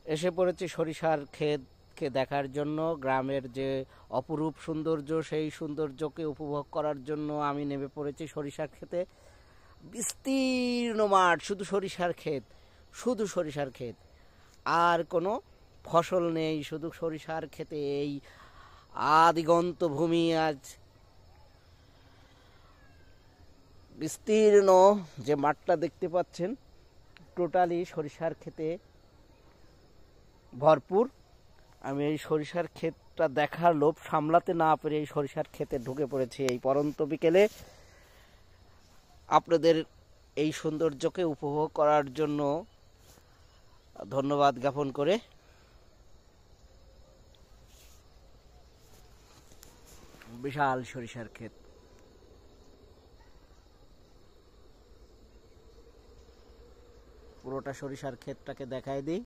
এসে পড়েছি সরিষার ক্ষেতকে দেখার জন্য। গ্রামের যে অপরূপ সৌন্দর্য, সেই সৌন্দর্যকে উপভোগ করার জন্য আমি নেমে পড়েছি সরিষার ক্ষেতে। বিস্তীর্ণ মাঠ, শুধু সরিষার ক্ষেত, শুধু সরিষার ক্ষেত, আর কোনো ফসল নেই, শুধু সরিষার ক্ষেতে। এই আদিগন্ত ভূমি আজ বিস্তীর্ণ যে মাঠটা দেখতে পাচ্ছেন, টোটালি সরিষার ক্ষেতে ভরপুর। আমি এই সরিষার ক্ষেতটা দেখার লোভ সামলাতে না পেরে এই সরিষার ক্ষেতে ঢুকে পড়েছি এই পরন্ত বিকেলে। আপনাদের এই সৌন্দর্যকে উপভোগ করার জন্য ধন্যবাদ জ্ঞাপন করে বিশাল সরিষার ক্ষেত, পুরোটা সরিষার ক্ষেতটাকে দেখায় দিই।